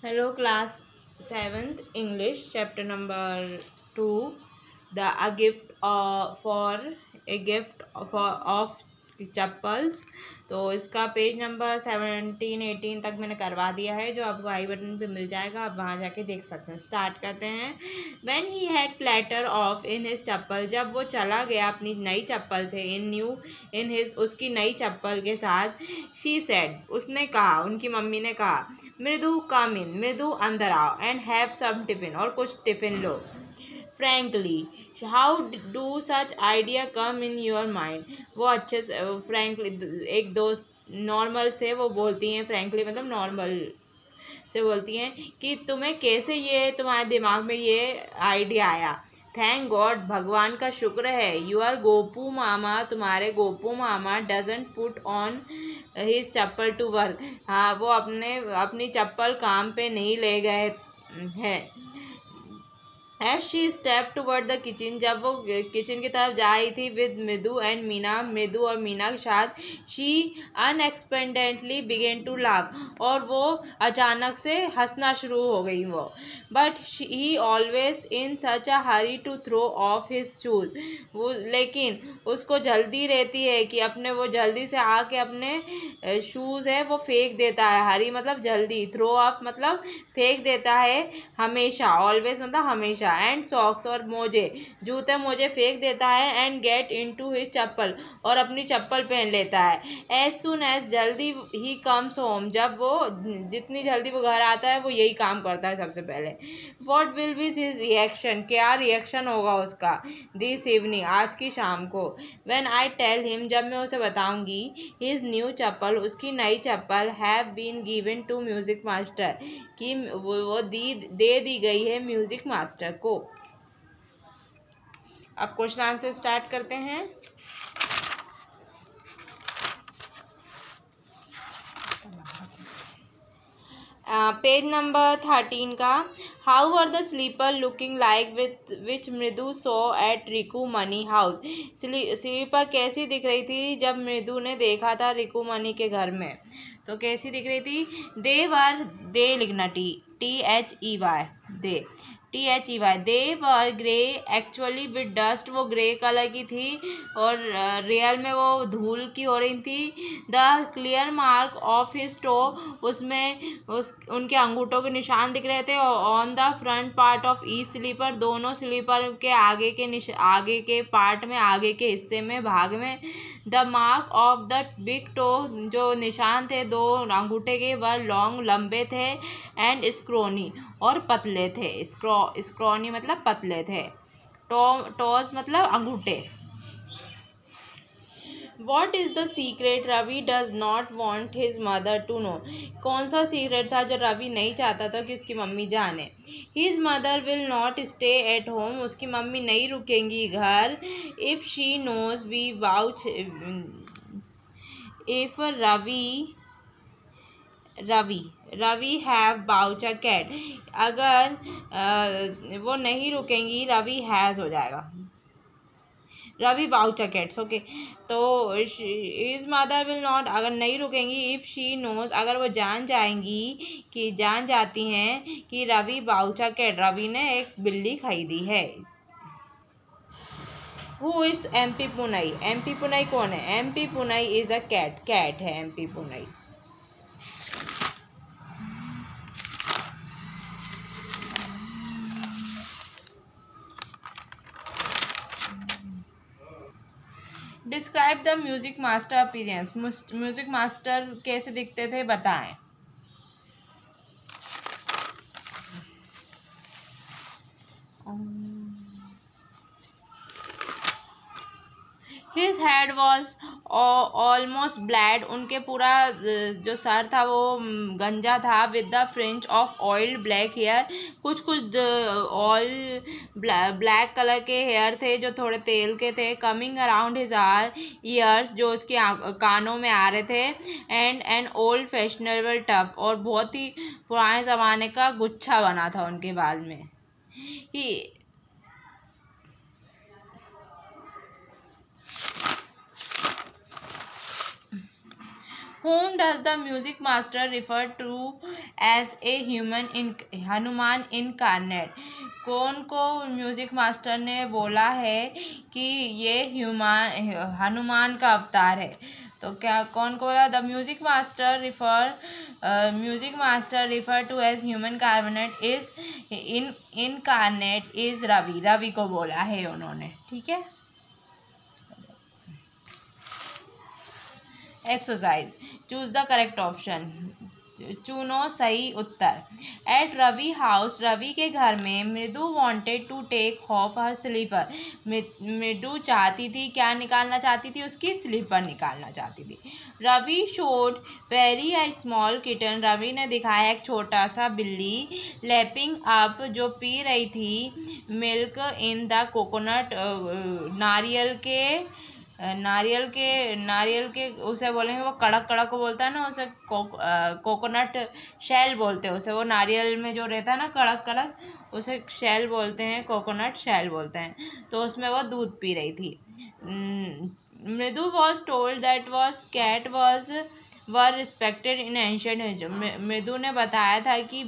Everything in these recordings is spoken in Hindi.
Hello, class 7th English, chapter number 2. A gift for a gift for of chappals. तो इसका पेज नंबर 17-18 तक मैंने करवा दिया है, जो आपको आई बटन पे मिल जाएगा। आप वहाँ जाके देख सकते हैं। स्टार्ट करते हैं। When he had clatter off in his चप्पल, जब वो चला गया अपनी नई चप्पल से, उसकी नई चप्पल के साथ, she said, उसने कहा, उनकी मम्मी ने कहा, मृदु कम इन, मृदु अंदर आओ, एंड हैव सम टिफिन, और कुछ tiffin low. Frankly, how do such idea come in your mind. वो अच्छे से फ्रैंकली, एक दोस्त नॉर्मल से वो बोलती हैं, फ्रैंकली मतलब नॉर्मल से बोलती हैं कि तुम्हें कैसे ये तुम्हारे दिमाग में ये आइडिया आया। थैंक गॉड, भगवान का शुक्र है। यूर गोपू मामा, तुम्हारे Gopu mama doesn't put on his chappal to work. हाँ, वो अपनी चप्पल काम पे नहीं ले गए हैं। As she stepped toward the kitchen, जब वो किचन की तरफ जा रही थी with मृदु एंड मीना, मृदु और मीना के साथ, she unexpectedly began to laugh, और वो अचानक से हंसना शुरू हो गई वो। But he always in such a hurry to throw off his shoes, वो लेकिन उसको जल्दी रहती है कि अपने वो जल्दी से आके अपने शूज़ है वो फेंक देता है। हरी मतलब जल्दी, थ्रो ऑफ मतलब फेंक देता है हमेशा, ऑलवेज मतलब हमेशा। एंड सॉक्स, और मोजे, जूते मोजे फेंक देता है। एंड गेट इनटू हिज चप्पल, और अपनी चप्पल पहन लेता है। एज सुन एज, जल्दी ही कम्स होम, जब वो जितनी जल्दी वो घर आता है वो यही काम करता है सबसे पहले। What will be his reaction, क्या रिएक्शन होगा उसका, दिस इवनिंग, आज की शाम को। व्हेन आई टेल हिम, जब मैं उसे बताऊंगी, हिज न्यू चप्पल, उसकी नई चप्पल, have been given to music master, कि वो दे दी गई है म्यूजिक मास्टर को। अब क्वेश्चन आंसर स्टार्ट करते हैं। पेज नंबर 13 का। How are the slipper looking like which Mridu saw at Riku money house. Slipper कैसी दिख रही थी जब मृदु ने देखा था रिकू मनी के घर में। तो कैसी दिख रही थी। दे लिखना, THEY, they were grey actually with dust, वो ग्रे कलर की थी और रियल में वो धूल की हो रही थी। The clear mark of his toe, उसमें उनके अंगूठों के निशान दिख रहे थे। On the front part of each slipper, दोनों स्लीपर के आगे के पार्ट में, आगे के हिस्से में, भाग में। The mark of the big toe, जो निशान थे दो अंगूठे के, वह लॉन्ग, लंबे थे। एंड स्क्रोनी, और पतले थे। स्क्रॉनी मतलब पतले थे। टोज मतलब अंगूठे। What is the secret Ravi does not want his mother to know, कौन सा सीक्रेट था जो रवि नहीं चाहता था कि उसकी मम्मी जाने। His mother will not stay at home, उसकी मम्मी नहीं रुकेंगी घर। If she knows we vouch, if Ravi have vouch a cat, अगर वो नहीं रुकेंगी, रवि हैज़ हो जाएगा, रवि बाउच अ कैट्स, ओके। तो इज मदर विल नॉट, अगर नहीं रुकेंगी, इफ़ शी नोज, अगर वो जान जाती हैं कि रवि बाउच अ कैट, रवि ने एक बिल्ली खरीदी है। Who is MP Poonai, MP Poonai कौन है। MP Poonai is a cat है MP Poonai. Describe the music master appearance, music master कैसे दिखते थे बताएं। His head was almost bald, उनके पूरा जो सर था वो गंजा था। With the fringe of oil black hair, कुछ ऑयल ब्लैक कलर के हेयर थे जो थोड़े तेल के थे। कमिंग अराउंड हिज ईयर्स, जो उसके कानों में आ रहे थे। And an old fashionable tough, और बहुत ही पुराने ज़माने का गुच्छा बना था उनके बाल में। ही Whom does the music master refer to as a human in Hanuman incarnate? कौन को म्यूजिक मास्टर ने बोला है कि ये हनुमान का अवतार है? तो क्या कौन को बोला? The music master refer to as human carbonate is incarnate is Ravi को बोला है उन्होंने। ठीक है। Exercise, choose the correct option, चुनो सही उत्तर। एट रवि हाउस, रवि के घर में Mridu wanted to take off her slipper, Mridu चाहती थी, क्या निकालना चाहती थी? उसकी स्लीपर निकालना चाहती थी। Ravi showed very a small kitten, Ravi ने दिखाया एक छोटा सा बिल्ली, लैपिंग अप जो पी रही थी, मिल्क इन द कोकोनट, नारियल के उसे बोलेंगे, वो कड़क कड़क को बोलता है ना, उसे कोकोनट शेल बोलते हैं उसे, वो नारियल में जो रहता है ना कड़क कड़क, उसे शेल बोलते हैं, कोकोनट शेल बोलते हैं। तो उसमें वो दूध पी रही थी। Mridu was told that cat were respected in ancient Egypt, Mridu ने बताया था कि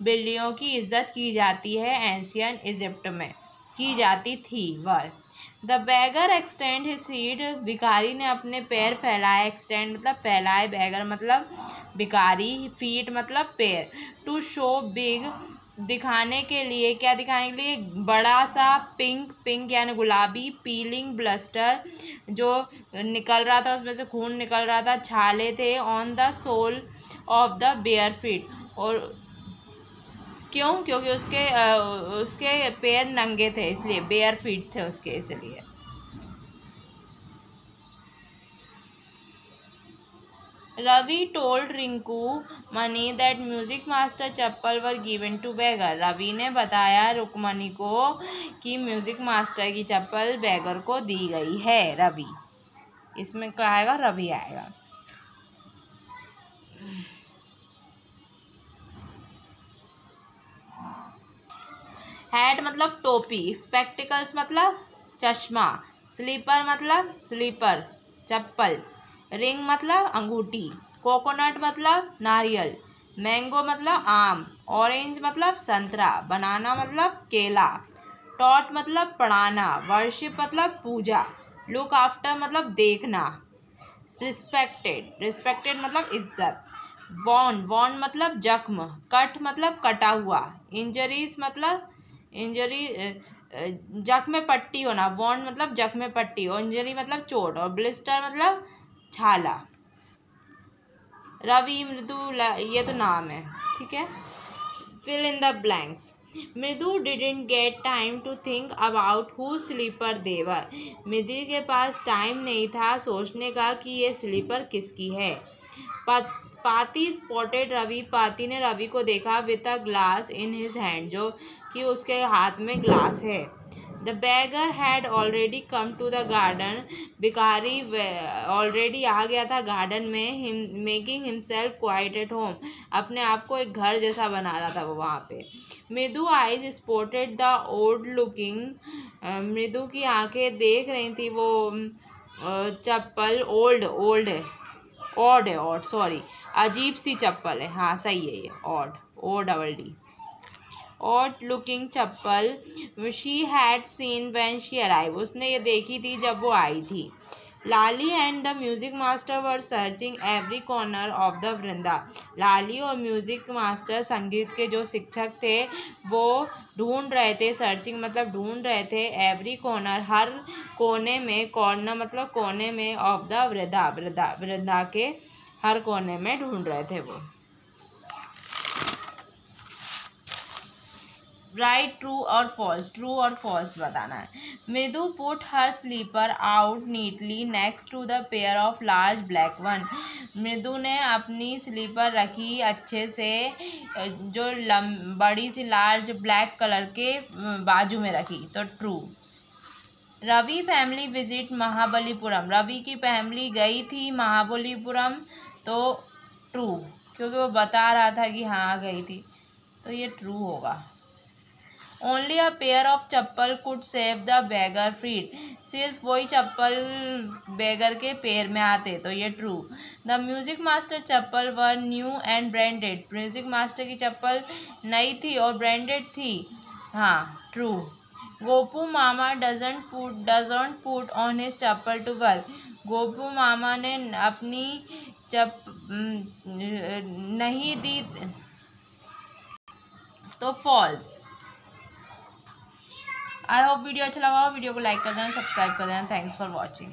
बिल्लियों की इज्जत की जाती है एंशियंट इजिप्ट में, की जाती थी। Were the bagger extend his feet, भिखारी ने अपने पैर फैलाए, एक्सटेंड मतलब फैलाए, बैगर मतलब भिखारी, फीट मतलब पैर। टू शो बिग, दिखाने के लिए, क्या दिखाने के लिए? बड़ा सा पिंक यानी गुलाबी, पीलिंग ब्लस्टर जो निकल रहा था, उसमें से खून निकल रहा था, छाले थे, on the sole of the bare feet, और क्यों? क्योंकि उसके पैर नंगे थे, इसलिए बेयर फीट थे उसके, इसलिए। Ravi told Rukmini that music master chappal were given to beggar, Ravi ने बताया रुक्मणी को कि म्यूजिक मास्टर की चप्पल बैगर को दी गई है। रवि, इसमें क्या आएगा? रवि आएगा। हैट मतलब टोपी, स्पेक्टिकल्स मतलब चश्मा, स्लीपर मतलब स्लीपर चप्पल, रिंग मतलब अंगूठी, कोकोनट मतलब नारियल, मैंगो मतलब आम, ऑरेंज मतलब संतरा, बनाना मतलब केला, टॉट मतलब पढ़ाना, वर्शिप मतलब पूजा, लुक आफ्टर मतलब देखना, रिस्पेक्टेड मतलब इज्जत, वॉन्ड मतलब जख्म, कट मतलब कटा हुआ, इंजरीज मतलब जख्म में पट्टी होना, वॉन्ड मतलब जख्म में पट्टी, और इंजरी मतलब चोट, और ब्लिस्टर मतलब छाला। रवि, मृदु, ये तो नाम है। ठीक है। Fill in the blanks. Mridu didn't get time to think about who slipper they were, Mridu के पास टाइम नहीं था सोचने का कि ये स्लीपर किसकी है। पाती स्पॉटेड रवि, पाती ने रवि को देखा with a glass in his hand, जो कि उसके हाथ में ग्लास है। The beggar had already come to the garden, भिखारी ऑलरेडी आ गया था गार्डन में, making himself quite at home, अपने आप को एक घर जैसा बना रहा था वो वहाँ पे। मृदु eyes spotted the old looking, मृदु की आंखें देख रही थी वो चप्पल, ऑड सॉरी, अजीब सी चप्पल है, हाँ सही है ये, ODD, odd looking chappal. She had seen when she arrive, उसने ये देखी थी जब वो आई थी। Lali and the music master were searching every corner of the Vrinda, Lali और म्यूजिक मास्टर, संगीत के जो शिक्षक थे, वो ढूंढ रहे थे, सर्चिंग मतलब ढूंढ रहे थे, एवरी कॉर्नर हर कोने में, कॉर्नर मतलब कोने में, ऑफ द वृंदा के हर कोने में ढूंढ रहे थे वो। राइट ट्रू और फॉल्स बताना है। Mridu put her slipper out neatly next to the pair of large black one, Mridu ने अपनी स्लीपर रखी अच्छे से, जो बड़ी सी लार्ज ब्लैक कलर के बाजू में रखी, तो true. Ravi family visit Mahabalipuram, Ravi की फैमिली गई थी महाबलीपुरम, तो ट्रू, क्योंकि वो बता रहा था कि हाँ गई थी, तो ये ट्रू होगा। Only a pair of chappal could save the beggar feet, सिर्फ वही चप्पल बेगर के पैर में आते, तो ये true. The music master chappal wear new and branded, music master की चप्पल नई थी और ब्रांडेड थी, हाँ true. Gopu mama doesn't put on his chappal to work, Gopu मामा ने अपनी नहीं दी, तो फॉल्स। आई होप वीडियो अच्छा लगा हो, वीडियो को लाइक कर देना, सब्सक्राइब कर देना। Thanks for watching.